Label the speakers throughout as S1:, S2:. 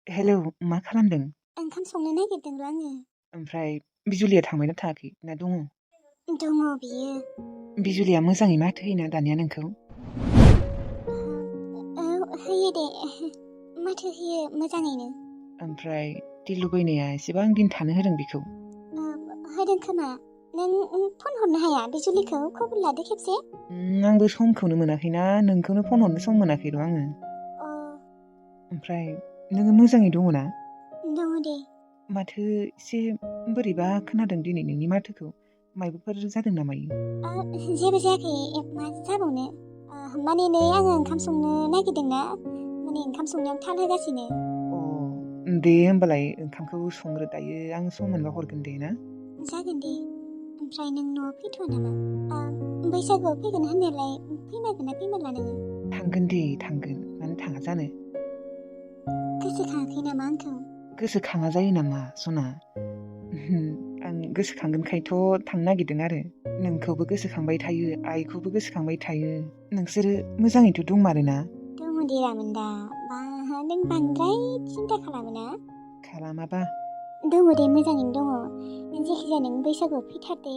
S1: Hello, मा खालामदों?
S2: ओंखाम संनो नागिरदोंल' आङो।
S1: ओमफ्राय बिजुलिया थांबायना थाङाखै ना दङ?
S2: दङ बियो।
S1: बिजुलिया मोजाङै माथो होयोना दानिया नोंखौ?
S2: औ होयो दे। माथो होयो मोजाङैनो।
S1: ओमफ्राय दै लुबैनाया एसेबां दिन थानो होदों बेखौ?
S2: होदों खोमा। नों फन हरनो हाया बिजुलिखौ खबर लादो खेबसे।
S1: आंबो समखौनो मोनाखैना नोंखौनो फन हरनो सम मोनाखैर' आङो। ओमफ्राय नोङो मोजाङै दङ ना?
S2: दङ दे।
S1: माथो एसे बोरैबा खोनादों दिनै नोंनि माथोखौ। मायबाफोर जादों नामा?
S2: जेबो जायाखै मा जाबावनो। माने नै आङो ओंखाम संनो नागिरदोंना। माने ओंखाम संनायाव थाल होगासिनो।
S1: दे होमबालाय ओंखामखौ संग्रो दायो आं सम मोनबा हरगोन दे ना?
S2: जागोन दे। ओमफ्राय नों न'आव फैथ'आ नामा? बैसागुआव फैगोन होननायालाय फैमारगोन ना फैमारला नोङो?
S1: थांगोन दे थांगोन, मानो थाङा जानो।
S2: गोसोखाङाखै नामा आंखौ?
S1: गोसोखाङा जायो नामा सना? आं गोसोखांगोनखायथ' थांनो नागिरदों आरो। नोंखौबो गोसोखांबाय थायो, आइखौबो गोसोखांबाय थायो। नोंसोरो मोजाङैथ' दंमारोना?
S2: दङ दे रामोनदा। नों बांद्राय सिन्था खालामोना?
S1: खालामाबा?
S2: दङ दे मोजाङैनो दङ। जायखिजाया नों बैसागुआव फैथारदे।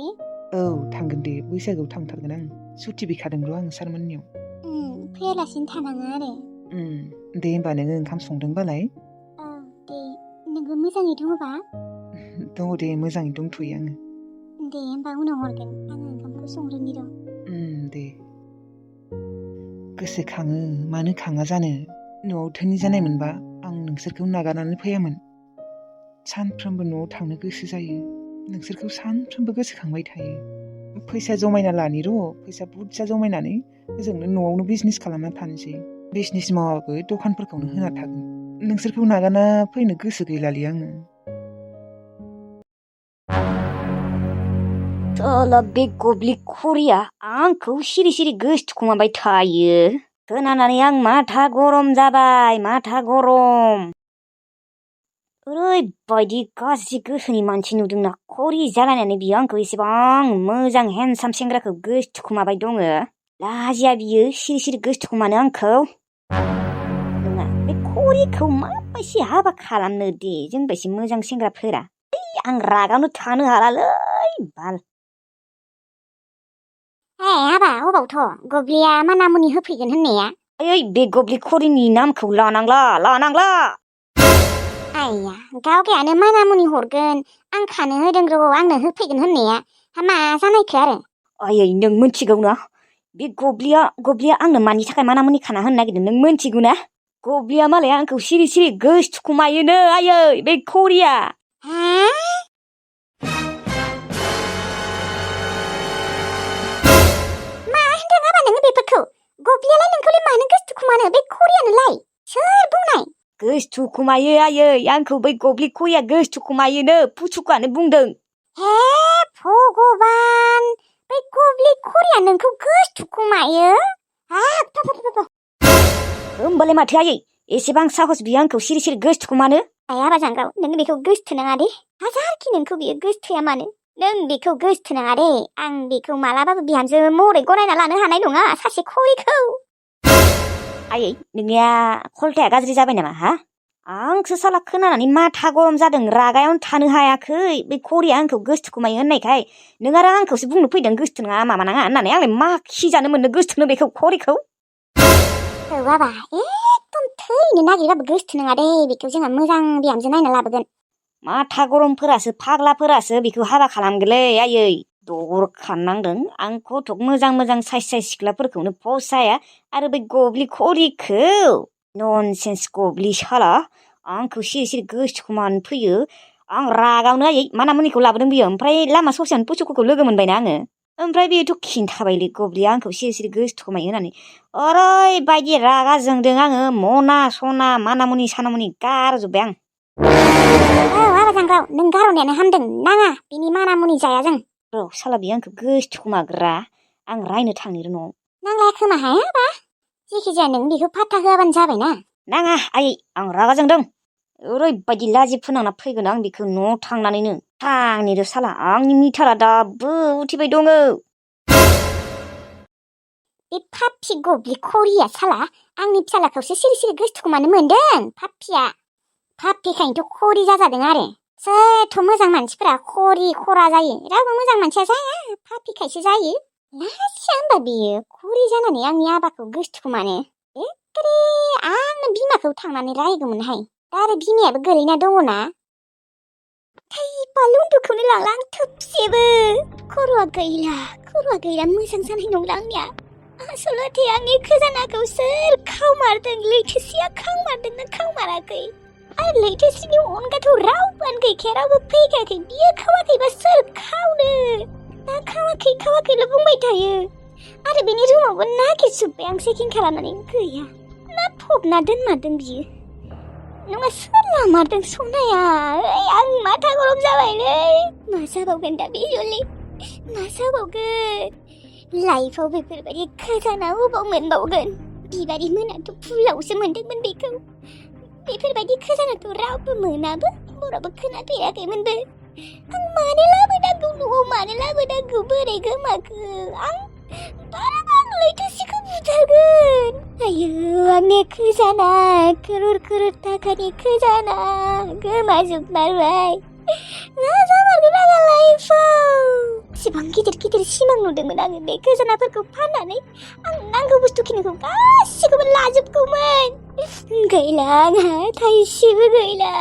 S1: औ थांगोन दे, बैसागुआव थांथारगोन आं। सुटि बिखादोंल' आं सारमोननियाव।
S2: फैयालासिनो थानाङा आरो।
S1: दे होमबा नोङो ओंखाम संदोंबालाय?
S2: औ दे। नोंबो मोजाङै दङबा?
S1: दङ दे, मोजाङै दंथ'यो आङो।
S2: दे होमबा उनाव हरगोन। आङो ओंखामखौ संग्रोनि र'।
S1: दे। गोसोखाङो, मानो खाङा जानो। न'आव धोनि जानाय मोनबा आं नोंसोरखौ नागारनानै फैयामोन। सानफ्रोमबो न'आव थांनो गोसो जायो। नोंसोरखौ सानफ्रोमबो गोसोखांबाय थायो। फैसा जमायना लानि र', फैसा बुरजा जमायनानै जोंनो न'आवनो बिजनेस खालामना थानोसै। बिजनेस मावाबो दखानफोरखौनो होना थागोन। नोंसोरखौ नागारना फैनो गोसो गैलालै आङो।
S3: बे गब्लि खरिया आंखौ सिरि सिरि गोसोथुखुमाबाय थायो। खोनानानै आं माथा गरम जाबाय, माथा गरम। ओरैबायदि गाज्रि गोसोनि मानसि नुदोंना खरि जालायनानै बियो आंखौ एसेबां मोजां हेन्डसाम सेंग्राखौ गोसोथुखुमाबाय दङ। लाजिया बियो सिरि सिरि गोसोथुखुमानो आंखौ। नङा, बे खरिखौ माबायदि हाबा खालामनो दे जोंबायदि मोजां सेंग्राफोरा। आं रागावनो थानो हालालै बाल।
S2: हाबा अबावथ' गब्लिया मानामुनि होफैगोन होननाया?
S3: बे गब्लि खरिनि नामखौ लानांला।
S2: आइया, गावगायानो मानामुनि हरगोन, आं खानो होदों र' आंनो होफैगोन होननाया। मा जानायखो आरो?
S3: नों मोनथिगौ ना? बे गब्लिया आंनो मानि थाखाय मानामुनि खाना होनो नागिरदों नों मोनथिगौ ना? गब्लिया मालाय आंखौ सिरि सिरि गोसोथुखुमायोनो बे खरिया।
S2: मा होनदों आबा नोङो बेफोरखौ? गब्लियालाय नोंखौलाय मानो गोसोथुखुमानो? बे खरियानोलाय सोर बुंनाय?
S3: गोसोथुखुमायो आंखौ बै गब्लि खरिया गोसोथुखुमायोनो, पुथुकानो बुंदों।
S2: हे भगबान, बै गब्लि खरिया नोंखौ गोसोथुखुमायो?
S3: होमबालाय माथो एसेबां साहस बियो आंखौ सिरि सिरि गोसोथुखुमानो?
S2: हाबा जांगाव, नों बेखौ गोसोथोनाङा दे। हाजारखि नोंखौ बियो गोसोथोया मानो, नों बेखौ गोसोथोनाङा दे। आं बेखौ मालाबाबो बिहामजो महरै गनायना लानो हानाय नङा, सासे खरिखौ।
S3: नोंनिया खलथाया गाज्रि जाबाय नामा हा? आंसो साला खोनानानै माथा गरम जादों, रागायावनो थानो हायाखै। बे खरिया आंखौ गोसोथुखुमायो होननायखाय नों आरो आंखौसो बुंनो फैदों गोसोथोनाङा माबानाङा होननानै। आंलाय मा खिजानो मोननो गोसोथोनो बेखौ खरिखौ?
S2: औ बाबा, एकदम थैनो नागिरबाबो गोसोथोनाङा दे बेखौ। जोंहा मोजां बिहामजो नायना लाबोगोन।
S3: माथा गरमफोरासो फाग्लाफोरासो बेखौ हाबा खालामगोनलै दर खाननांदों। आं गथ'क मोजां साइस सिख्लाफोरखौनो फसाया, आरो बै गब्लि खरिखौ ननसेन्स गब्लि साला आंखौ सिरि सिरि गोसोथुखुमानो फैयो। आं रागावनो मानामुनिखौ लाबोदों बियो। ओमफ्राय लामा ससेयावनो पुसुकुखौ लोगो मोनबायना आङो। ओमफ्राय बेथ' खिन्थाबायलै गब्लिया आंखौ सिरि सिरि गोसोथुखुमायो होननानै। ओरैबायदि रागा जोंदों आङो, मना सना मानामुनि सानामुनि गारजोब्बाय आं।
S2: हाबा जांगाव, नों गारनायानो हामदों। नाङा, बिनि मानामुनि जाया जों।
S3: साला बियो आंखौ गोसोथुखुमाग्रा। आं रायनो थांनो न'आव।
S2: नांलाया खोमा हाबा। जेखिजाया नों बेखौ फात्ता होआबानो जाबायना।
S3: नाङा आं रागा जोंदों। ओरैबायदि लाजि फोनांना फैगोन आं बेखौ न'आव थांनानैनो। थांनिर' साला, आंनि मिटारा दाबो उथिबाय दङ।
S2: बे पापि गब्लि खरिया साला आंनि फिसालाखौसो सिरि सिरि गोसोथुखुमानो मोनदों। पापिया फाफ्लिखायनोथ' खरि जाजादों आरो सोरथ' मोजां मानसिफोरा खरि खरा जायो रावबो मोजां मानसिया जाया फाफ्लिखायसो जायो लासिया होनबा बेयो खरि जानानै आंनि आबाखौ गोसथोमानो एखेरे आंनो बिमाखौ थांनानै रायगौमोनहाय दा आरो बिमायाबो गोलैना दङना थैबा लुन्दुखौनो लांला आं थोबसेबो खर'आ गैला मोजां जानाय नंला आंनिया आसलथे आंनि खोजानाखौ सोर खावमारदों लैथोसिया खावमारदोंना खावमाराखै आरो लैथोसिनि अनगाथ' रावबोआनो गैखाया रावबो फैखायाखै बियो खावाखैबा सोर खावनो दा खावाखैल' बुंबाय थायो आरो बेनि रुमावबो नागिरजोब्बाय आं चेकिं खालामनानै गैया ना फबना दोनमारदों बियो नङा सोर लामारदों सनाया आं माथा गरम जाबायलै मा जाबावगोन दा बिजुलि मा जाबावगोन लाइफआव बेफोरबायदि खोजाना अबाव मोनबावगोन बिबारि मोनाथ' फुलावसो मोनदोंमोन बेखौ बेफोरबायदि खोजानाथ' रावबो मोनाबो बरावबो खोनाफेराखैमोनबो आं मानो लाबोनांगौ न'आव मानो लाबोनांगौ बोरै गोमाखो आं बाराबा आं लैथोसिखौ बुथारगोन आयौ आंनि खोजाना करोर थाखानि खोजाना गोमाजोबमारबाय मा जामारगोन आंहा लाइफआव इसिबां गिदिर सिमां नुदोंमोन आङो बे खोजानाफोरखौ फाननानै आं नांगौ बुस्थुखिनिखौ गासिखौबो लाजोबगौमोन गैला आंहा थाइसेबो गैला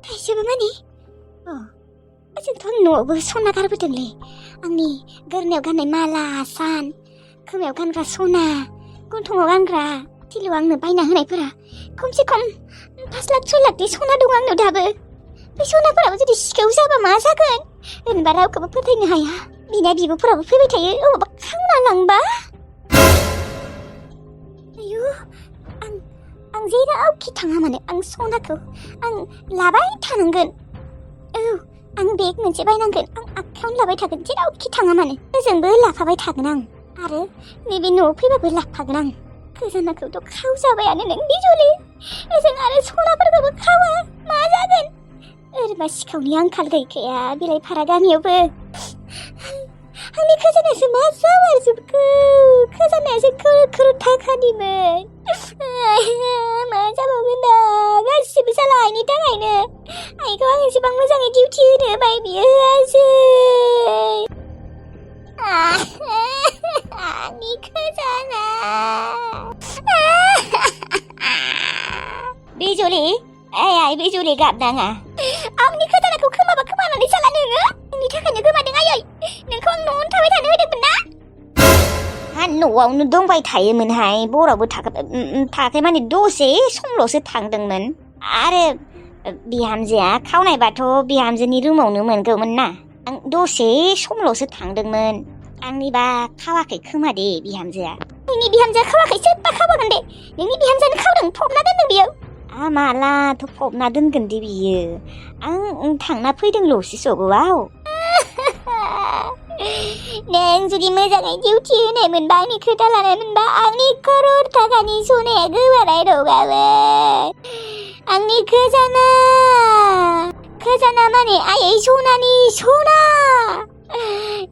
S2: थाइसेबो माने जोंथ' न'आवबो सना गारबोदोंलै आंनि गोरनायाव गाननाय माला सान खोमायाव गानग्रा सना गन्थङाव गानग्रा थिलियाव आंनो बायना होनायफोरा खमसे खम 5 लाख 6 लाखनि सना दं आंनाव दाबो बे सनाफोराबो जुदि सिखाव जाबा मा जागोन होनबा रावखौबो फोथायनो हाया बिना बिब'फोराबो फैबाय थायो अबावबा खावना लांबा आयु आं जेरावखि थाङा मानो आं सनाखौ आं लाबाय थानांगोन आं बेग मोनसे बायनांगोन आं आखायावनो लाबाय थागोन जेरावखि थाङा मानो ओजोंबो लाफाबाय थागोन आं आरो नैबे न'आव फैबाबो लाफागोन आं खोजानाखौथ' खावजाबायानो नों बिजुलि ओजों आरो सनाफोरखौबो खावा मा जागोन ओरैबा सिखावनि आंखाल गैखाया बिलाइफारा गामियावबो आंनि खोजानायासो मा जामारजोबखो खोजानायासो खरोर थाखानिमोन मा जाबावगोन दा गासिबो जाला आइनि थाखायनो आइखौ आं एसेबां मोजाङै डिउटि होनो होबाय बियो होआसै आंनि खोजाना बिजुलि आइ बिजुलि गाबनाङा आंनि खोजानाखौ खोमानानै जाला नोङो आंनि थाखायनो गोमादों आयै नोंखौ आं न'आवनो थाबाय थानो होदोंमोन ना न'आवनो दंबाय थायोमोनहाय बरावबो थाखै माने दसे समल'सो थांदोंमोन आरो बिहामजोआ खावनायबाथ' बिहामजोनि रुमावनो मोनगौमोन ना आं दसे समल'सो थांदोंमोन आंनिबा खावाखै खोमा दे बिहामजोआ नोंनि बिहामजोआ खावाखै सोरबा खावागोन दे नोंनि बिहामजोआनो खावदों फबना दोनदों बियो मालाथ' फबना दोनगोन दे बियो आं थांना फैदोंल'सो सग'आव नों जुदि मोजाङै डिउटि होनाय मोनबा आंनि खोथा लानाय मोनबा आंनि करोर थाखानि सनाया गोमानाय नङामोन आंनि खोजाना माने आयै सनानि सना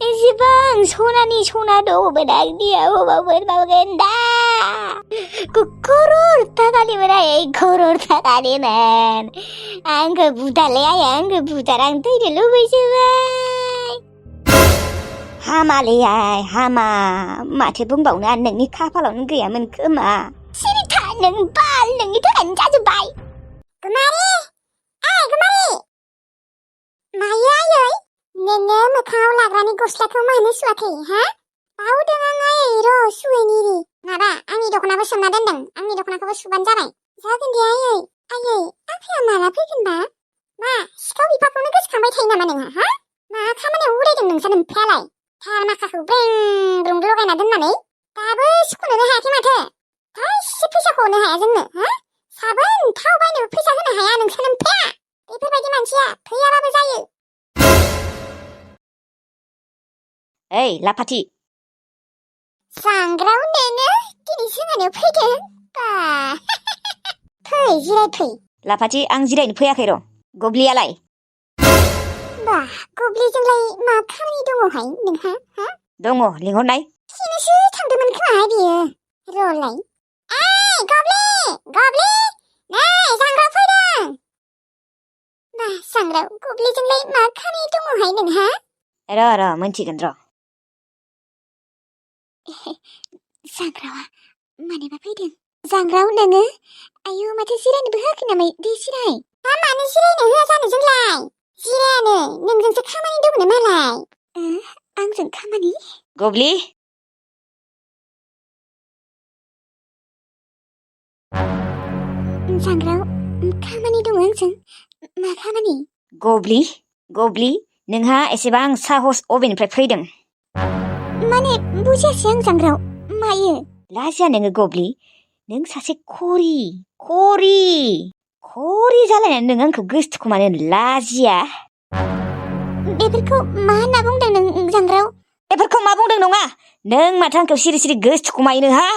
S2: एसेबां सनानि सना दङमोन आंनियाव अबाव मोनबावगोन दा करोर थाखानिमोन आयै करोर थाखानिमोन आंखौ बुदारलै आयै आंखौ बुदार आं थैनो लुबैजोबबाय हामालै आइ हामा माथो बुंबावनो नोंनि खाफालावनो गैयामोन खोमा सिरिथा नों बाल नोंनि थाखायनो जाजोब्बाय गुमारि मायो आयै नोङो मोखाङाव लाग्रानि गस्लाखौ मानो सुवाखै हा बावदों आं आयै र' सुवैनि माबा आंनि दख'नाबो सोमना दोनदों आंनि दख'नाखौबो सुबानो जाबाय जागोन दे आयै आफाया माला फैगोनबा मा सिखाव बिफाखौनो गोसोखांबाय थायो नामा नोंहा हा मा खामानियाव उरायदों नोंसोर ओमफ्रायालाय थार माखाखौ ब्रें लगायना दोननानै दाबो सुख'नोनो हायाखै माथो थाइसे फैसाखौ हरनो हाया जोंनो हा साबोन थाव बायनोबो फैसा होनो हाया नोंसोर ओमफ्राया बेफोरबायदि मानसिया थैयाबाबो जायो
S3: ओइ लाफाथि
S2: सांग्राव नोङो दिनै जोंहानियाव फैदों बा फै जिरायफै
S3: लाफाथि आं जिरायनो फैयाखै र' गब्लियालाय
S2: बा गब्लिजोंलाय मा खामानि दङहाय नोंहा हा
S3: दङ लिंहरनाय
S2: सिनोसो थांदोंमोन खोमाहाय बियो र'लाय ओइ गब्लि नै सांग्राव गब्लिजोंलाय मा खानाय दङहाय नोंहा?
S3: र' मोनथिगोन र'।
S2: सांग्रावा मानोबा फैदों? सांग्राव नोङो? आयु माथो जिरायनोबो होआखै नामा? दे जिराय। मानो जिरायनो होआ जानो जोंलाय? जिरायानो नोंजोंसो खामानि दंनो मालाय। आंजों खामानि?
S3: गब्लि
S2: सांग्राव खामानि दङ आंजों। मा खामानि?
S3: गब्लि नोंहा एसेबां साहस अबेनिफ्राय फैदों?
S2: माने बुजियासै आं सांग्राव मायो?
S3: लाजिया नोङो गब्लि? नों सासे खरि जालायनानै नों आंखौ गोसोथोखोमानो लाजिया?
S2: बेफोरखौ मा होनना बुंदों नों सांग्राव?
S3: बेफोरखौ मा बुंदों नङा? नों माथो आंखौ सिरि गोसोथोखोमायोनो हा?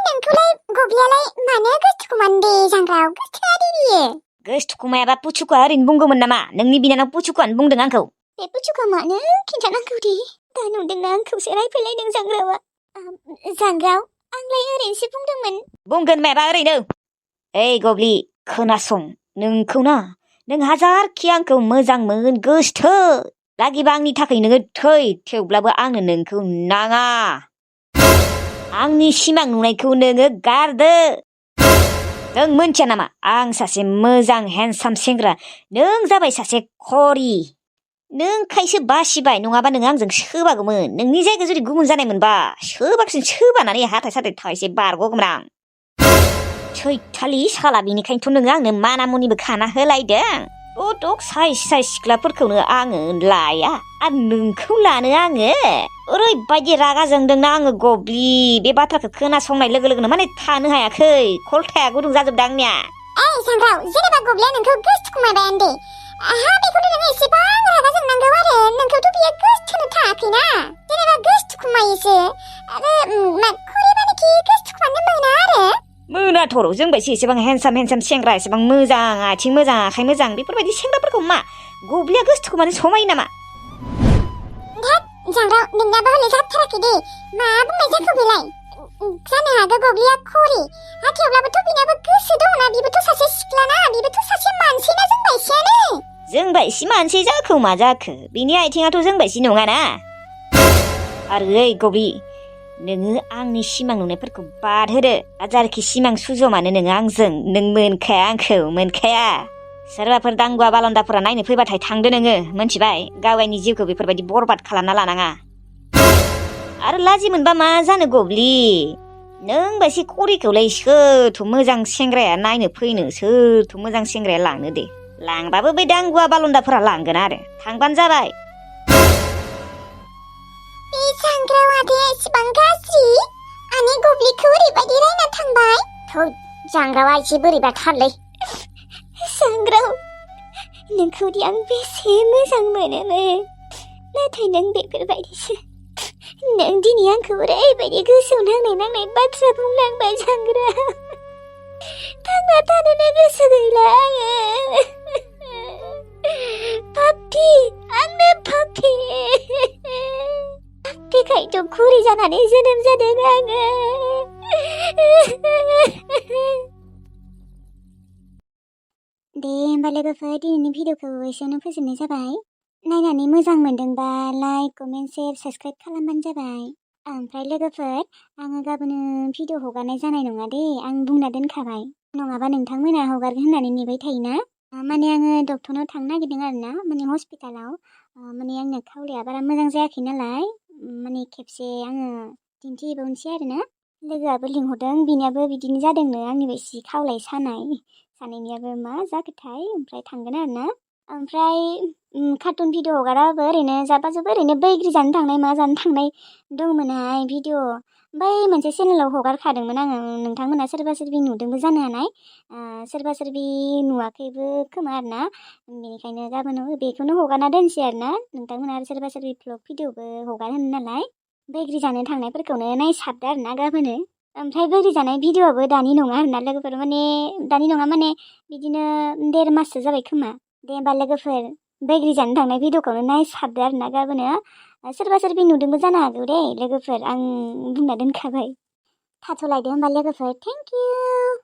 S2: नोंखौलाय गब्लियालाय मानो गोसोथोखोमानो दे सांग्राव? गोसोथोआ दे बियो।
S3: गोसोथोखोमायाबा पुचुका ओरैनो बुंगौमोन नामा? नोंनि बिनानाव पुचुकानो बुंदों आंखौ।
S2: बे पुचुका मानो खिन्थानांगौ दे? दा नुदोंना आंखौसो रायफैलायदों सांग्रावा। सांग्राव आंलाय ओरैनोसो बुंदोंमोन।
S3: बुंगोन माबा ओरैनो? ओइ गब्लि खोनासं, नों हाजारखि आंखौ मोजां मोन गोसोथो लागिबा आंनि थाखाय नोङो थेवब्लाबो आंनो नोंखौ नाङा। आंनि सिमां नुनायखौ नोङो गारदो। नों मोनथिया नामा आं सासे मोजां हेन्डसाम सेंग्रा, नों जाबाय सासे खरि। नों खायसो बासिबाय, नङाबा नों आंजों सोबागौमोन। नोंनि जायगायाव जुदि गुबुन जानाय मोनबा सोबानानै हाथाय साथाय थाइसे बारग'गौमोन आं। थैथालि साला, बेनिखायनोथ' नोङो आंनो माना मुनिबो खाना होलायदों। टक साइज सिख्लाफोरखौनो आङो लाया आरो नोंखौ लानो आङो ओरैबायदि रागा जोंदोंना आङो गब्लि। बे बाथ्राखौ खोनासंनाय लोगो लोगोनो माने थानो हायाखै, खलथाया गुदुं जाजोबदों आंनिया।
S2: सांग्राव जेनेबा गब्लिया नोंखौ गोसोथोखोमाबायानो दे। बेखौथ' नोङो एसेबां रागा जोंनांगौ आरो? नोंखौथ' बियो गोसोथोनो थायाखैना। जेनेबा गोसोथोखोमायोसो आरो खरिबानोखि गोसोथोखोमानो मोना आरो।
S3: मोनाथ' र' जोंबायसो एसेबां हेन्डसाम सेंग्रा, एसेबां मोजां आथिं मोजां आखाइ मोजां, बेफोरबायदि सेंग्राफोरखौ मा गब्लिया गोसोथोखोमानो समायो नामा?
S2: सांग्राव नोंनाबो हले जाथाराखै दे। मा बुंनाय जाखो बेलाय? जानो हागौ गब्लिया खरि, थेवब्लाबोथ' बिनाबो गोसो दंना। बिबोथ' सासे सिख्लाना, बिबोथ' सासे मानसिना जोंबायसियानो।
S3: जोंबायसि मानसि जाखो मा जाखो? बिनि आथिङाथ' जोंबायसि नङाना। आरो ओइ गब्लि, नोङो आंनि सिमां नुनायफोरखौ बाद होदो। हाजारखि सिमां सुजुआ मानो नोङो आंजों, नों मोनखाया आंखौ, मोनखाया। सोरबाफोर दांगुवा बालन्दाफोरा नायनो फैबाथाय थांदो नोङो, मोनथिबाय? गावगायनि जिउखौ बेफोरबायदि बरबाद खालामना लानाङा। आरो लाजि मोनबा मा जानो गब्लि? नों बायसि खरिखौलाय सोरथ' मोजां सेंग्राया नायनो फैनो, सोरथ' मोजां सेंग्राया लांनो दे? लांबाबो बै दांगुवा बालन्दाफोरा लांगोन आरो, थांबानो जाबाय।
S2: बे सांग्रावा दे एसेबां गाज्रि? आंनि गब्लिखौ ओरैबायदि रायना थांबाय। सांग्रावा एसे बोरैबाथारलै। सांग्राव नोंखौ दि आं बेसे मोजां मोनोमोन, नाथाय नों बेफोरबायदिसो। नों दिनै आंखौ ओरैबायदि गोसोआव नांनाय बाथ्रा बुंलांबाय सांग्राव। थांना थानोनो गोसो गैला आङो। पापि, आंनो पापि। पापिखायथ' खुरि जानानै जोनोम जादों आङो। दे होमबा लोगोफोर, दिनैनि भिडिअखौ एसेयावनो फोजोबनाय जाबाय। नायनानै मोजां मोनदोंबा लाइक, कमेन्ट, शेयार, साबस्क्राइब खालामबानो जाबाय। ओमफ्राय लोगोफोर, आङो गाबोनो भिडिअ हगारनाय जानाय नङा दे, आं बुंना दोनखाबाय। नङाबा नोंथांमोना हगारगोन होननानै नेबाय थायोना। माने आङो डक्टरनाव थांनो नागिरदों आरोना, माने हस्पिटालाव। माने आंना खावलाया बारा मोजां जायाखै नालाय, माने खेबसे आङो दिन्थिहैबावनोसै आरोना। लोगोआबो लिंहरदों, बिनियाबो बिदिनो जादोंनो आंनि बायदि खावलाय सानायनियाबो मा जाखोथाय। ओमफ्राय थांगोन आरोना। ओमफ्राय कार्टुन भिडिअ हगाराबो ओरैनो जाबा जुबा ओरैनो बैग्रि जानो थांनाय मा जानो थांनाय दंमोनहाय भिडिअ। बै मोनसे चेनेलाव हगारखादोंमोन आङो, नोंथांमोना सोरबा सोरबि नुदोंबो जानो हानाय, सोरबा सोरबि नुवाखैबो खोमा आरोना। बेनिखायनो गाबोन बेखौनो हगारना दोनसै आरोना। नोंथांमोना आरो सोरबा सोरबि भ्लग भिडिअबो हगारहोनो नालाय, बैग्रि जानो थांनायफोरखौनो नायसाबदो आरोना गाबोनो। ओमफ्राय बैग्रि जानाय भिडिअआबो दानि नङा आरोना लोगोफोर, माने दानि नङा माने बिदिनो 1.5 माससो जाबाय खोमा। दे होमबा लोगोफोर, बैग्रि जानो थांनाय भिडिअखौनो नायसाबदो आरोना गाबोनो। सोरबा सोरबि नुदोंबो जानो हागौ दे लोगोफोर, आं बुंना दोनखाबाय। थाथ'लायदो होमबा लोगोफोर, थेंक इउ।